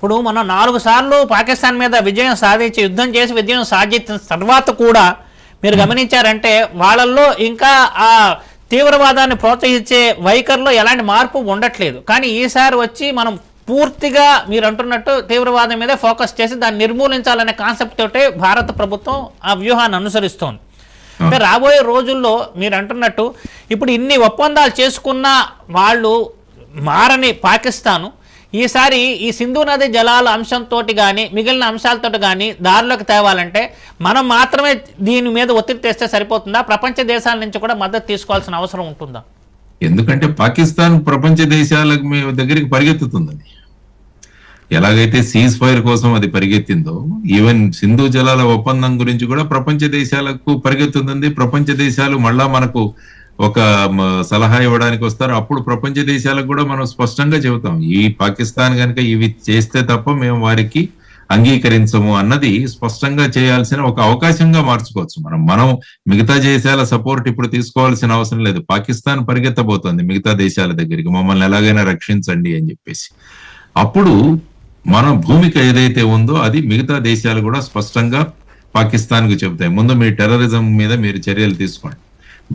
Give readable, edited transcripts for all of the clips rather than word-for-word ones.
ఇప్పుడు మనం 4 సార్లు పాకిస్తాన్ మీద విజయం సాధించి యుద్ధం చేసి విజయం సాధించిన తర్వాత కూడా మీరు గమనించారంటే వాళ్ళల్లో ఇంకా ఆ తీవ్రవాదాన్ని ప్రోత్సహించే వైఖరిలో ఎలాంటి మార్పు ఉండట్లేదు. కానీ ఈసారి వచ్చి మనం పూర్తిగా మీరు అంటున్నట్టు తీవ్రవాదం మీదే ఫోకస్ చేసి దాన్ని నిర్మూలించాలనే కాన్సెప్ట్ తోటే భారత ప్రభుత్వం ఆ వ్యూహాన్ని అనుసరిస్తోంది. అంటే రాబోయే రోజుల్లో మీరు అంటున్నట్టు ఇప్పుడు ఇన్ని ఒప్పందాలు చేసుకున్న వాళ్ళు మారని పాకిస్తాను ఈసారి ఈ సింధు నది జలాల అంశంతో కానీ మిగిలిన అంశాలతో కానీ దారిలోకి తేవాలంటే మనం మాత్రమే దీని మీద ఒత్తిడి తెస్తే సరిపోతుందా? ప్రపంచ దేశాల నుంచి కూడా మద్దతు తీసుకోవాల్సిన అవసరం ఉంటుందా? ఎందుకంటే పాకిస్తాన్ ప్రపంచ దేశాల దగ్గరికి పరిగెత్తుతుందని, ఎలాగైతే సీజ్ ఫైర్ కోసం అది పరిగెత్తిందో ఈవెన్ సింధు జలాల ఒప్పందం గురించి కూడా ప్రపంచ దేశాలకు పరిగెత్తుతుంది. ప్రపంచ దేశాలు మళ్ళా మనకు ఒక సలహా ఇవ్వడానికి వస్తారు. అప్పుడు ప్రపంచ దేశాలకు కూడా మనం స్పష్టంగా చెబుతాం, ఈ పాకిస్తాన్ కనుక ఇవి చేస్తే తప్ప మేము వారికి అంగీకరించము అన్నది స్పష్టంగా చేయాల్సిన ఒక అవకాశంగా మార్చుకోవచ్చు. మనం మిగతా దేశాల సపోర్ట్ ఇప్పుడు తీసుకోవాల్సిన అవసరం లేదు. పాకిస్తాన్ పరిగెత్తబోతోంది మిగతా దేశాల దగ్గరికి, మమ్మల్ని ఎలాగైనా రక్షించండి అని చెప్పేసి. అప్పుడు మన భూమిక ఏదైతే ఉందో అది మిగతా దేశాలు కూడా స్పష్టంగా పాకిస్తాన్ కు చెబుతాయి, ముందు మీ టెర్రరిజం మీద మీరు చర్యలు తీసుకోండి,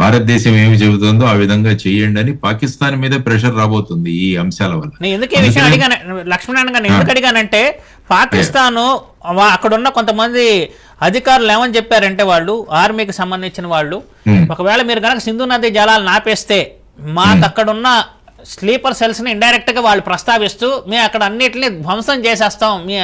భారతదేశం ఏమి చెబుతుందో ఆ విధంగా చేయండి అని పాకిస్తాన్ మీద ప్రెషర్ రాబోతుంది ఈ అంశాల వల్ల. లక్ష్మణ్ గారు ఎందుకు అడిగానంటే పాకిస్తాన్ అక్కడున్న కొంతమంది అధికారులు ఏమని చెప్పారంటే వాళ్ళు ఆర్మీకి సంబంధించిన వాళ్ళు, ఒకవేళ మీరు కనుక సింధు నది జలాలు నాపేస్తే మాకు అక్కడున్న స్లీపర్ సెల్స్ ని ఇండైరెక్ట్ గా వాళ్ళు ప్రస్తావిస్తూ మేము అక్కడ అన్నిటిని ధ్వంసం చేసేస్తాం మీ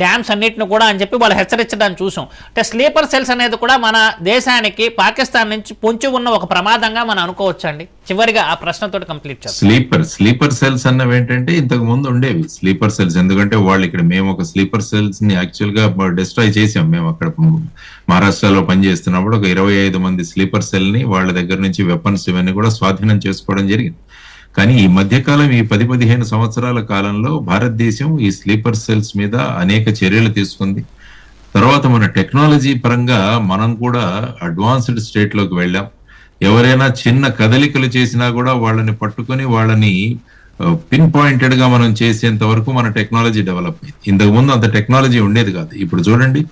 డ్యామ్స్ అన్నిటిని కూడా అని చెప్పి వాళ్ళు హెచ్చరించడానికి చూసాం. అంటే స్లీపర్ సెల్స్ అనేది కూడా మన దేశానికి పాకిస్తాన్ నుంచి పొంచి ఉన్న ఒక ప్రమాదంగా మనం అనుకోవచ్చండి. చివరిగా ఆ ప్రశ్నతో కంప్లీట్ చేస్తాం. స్లీపర్ సెల్స్ అన్నవి ఏంటంటే ఇంతకు ముందు ఉండేవి స్లీపర్ సెల్స్. ఎందుకంటే వాళ్ళు ఇక్కడ మేము ఒక స్లీపర్ సెల్స్ ని యాక్చువల్ గా డిస్ట్రాయ్ చేసాం. మేము అక్కడ మహారాష్ట్రలో పనిచేస్తున్నప్పుడు ఒక 25 మంది స్లీపర్ సెల్ ని వాళ్ళ దగ్గర నుంచి వెపన్స్ ఇవన్నీ కూడా స్వాధీనం చేసుకోవడం జరిగింది. కానీ ఈ మధ్యకాలం ఈ 10-15 సంవత్సరాల కాలంలో భారతదేశం ఈ స్లీపర్ సెల్స్ మీద అనేక చర్యలు తీసుకుంది. తర్వాత మన టెక్నాలజీ పరంగా మనం కూడా అడ్వాన్స్డ్ స్టేట్ లోకి వెళ్ళాం. ఎవరైనా చిన్న కదలికలు చేసినా కూడా వాళ్ళని పట్టుకొని వాళ్ళని పిన్ పాయింటెడ్ గా మనం చేసేంత వరకు మన టెక్నాలజీ డెవలప్ అయింది. ఇంతకు ముందు అంత టెక్నాలజీ ఉండేది కాదు. ఇప్పుడు చూడండి,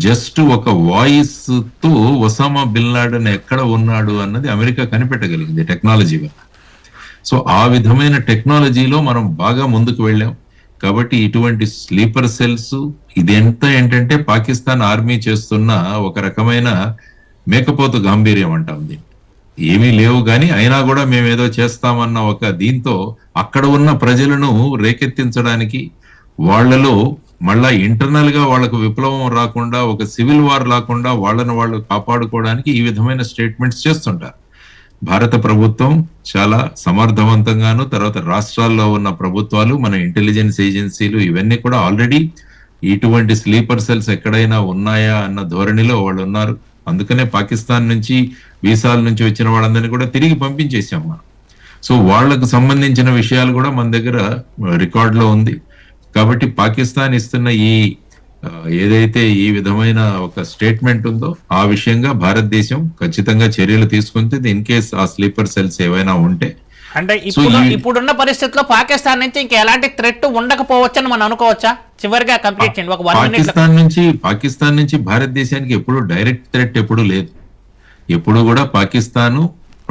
జస్ట్ ఒక వాయిస్ తో ఒసామా బిన్ లాడెన్ ఎక్కడ ఉన్నాడు అన్నది అమెరికా కనిపెట్టగలిగింది టెక్నాలజీ వల్ల. సో ఆ విధమైన టెక్నాలజీలో మనం బాగా ముందుకు వెళ్ళాం. కాబట్టి ఇటువంటి స్లీపర్ సెల్స్ ఇదెంత ఏంటంటే పాకిస్తాన్ ఆర్మీ చేస్తున్న ఒక రకమైన మేకపోతు గాంభీర్యం అంటాం దీన్ని. ఏమీ లేవు కానీ అయినా కూడా మేము ఏదో చేస్తామన్న ఒక దీంతో అక్కడ ఉన్న ప్రజలను రేకెత్తించడానికి, వాళ్లలో మళ్ళా ఇంటర్నల్ గా వాళ్ళకు విప్లవం రాకుండా ఒక సివిల్ వార్ రాకుండా వాళ్ళను వాళ్ళు కాపాడుకోవడానికి ఈ విధమైన స్టేట్మెంట్స్ చేస్తుంటారు. భారత ప్రభుత్వం చాలా సమర్థవంతంగాను, తర్వాత రాష్ట్రాల్లో ఉన్న ప్రభుత్వాలు, మన ఇంటెలిజెన్స్ ఏజెన్సీలు ఇవన్నీ కూడా ఆల్రెడీ ఇటువంటి స్లీపర్ సెల్స్ ఎక్కడైనా ఉన్నాయా అన్న ధోరణిలో వాళ్ళు ఉన్నారు. అందుకనే పాకిస్తాన్ నుంచి వీసాల నుంచి వచ్చిన వాళ్ళందరినీ కూడా తిరిగి పంపించేసాం మనం. సో వాళ్లకు సంబంధించిన విషయాలు కూడా మన దగ్గర రికార్డ్ లో ఉంది. కాబట్టి పాకిస్తాన్ ఇస్తున్న ఈ ఏదైతే ఈ విధమైన ఒక స్టేట్మెంట్ ఉందో ఆ విషయంగా భారతదేశం ఖచ్చితంగా చర్యలు తీసుకుంటుంది ఇన్ కేస్ ఆ స్లీపర్ సెల్స్ ఏవైనా ఉంటే. అంటే ఇప్పుడున్న పరిస్థితుల్లో పాకిస్తాన్ నుంచి ఇంకా ఎలాంటి థ్రెట్ ఉండకపోవచ్చని మనం అనుకోవచ్చా? చివరిగా కంప్లీట్ చేయండి. పాకిస్తాన్ నుంచి భారతదేశానికి ఎప్పుడు డైరెక్ట్ థ్రెట్ ఎప్పుడు లేదు. ఎప్పుడు కూడా పాకిస్తాన్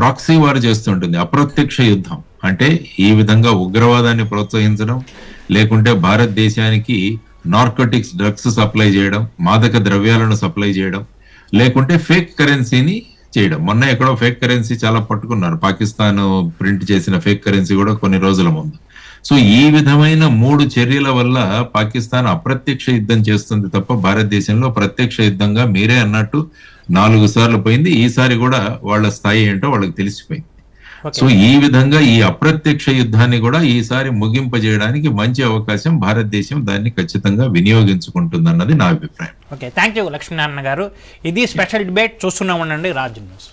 ప్రాక్సీ వార్ చేస్తుంటుంది, అప్రత్యక్ష యుద్ధం. అంటే ఈ విధంగా ఉగ్రవాదాన్ని ప్రోత్సహించడం, లేకుంటే భారతదేశానికి నార్కోటిక్స్ డ్రగ్స్ సప్లై చేయడం, మాదక ద్రవ్యాలను సప్లై చేయడం, లేకుంటే ఫేక్ కరెన్సీని చేయడం. మొన్న ఎక్కడో ఫేక్ కరెన్సీ చాలా పట్టుకున్నారు, పాకిస్తాన్ ప్రింట్ చేసిన ఫేక్ కరెన్సీ కూడా కొన్ని రోజుల ముందు. సో ఈ విధమైన 3 చర్యల వల్ల పాకిస్తాన్ అప్రత్యక్ష యుద్ధం చేస్తుంది తప్ప భారతదేశంలో ప్రత్యక్ష యుద్ధంగా మీరే అన్నట్టు 4 సార్లు పోయింది. ఈసారి కూడా వాళ్ళ స్థాయి ఏంటో వాళ్ళకి తెలిసిపోయింది. సో ఈ విధంగా ఈ అప్రత్యక్ష యుద్ధాన్ని కూడా ఈసారి ముగింపజేయడానికి మంచి అవకాశం భారతదేశం దాన్ని ఖచ్చితంగా వినియోగించుకుంటుందన్నది నా అభిప్రాయం. ఓకే, థ్యాంక్ యూ లక్ష్మీనారాయణ గారు. ఇది స్పెషల్ డిబేట్ చూస్తూనే ఉండండి రాజ్ న్యూస్.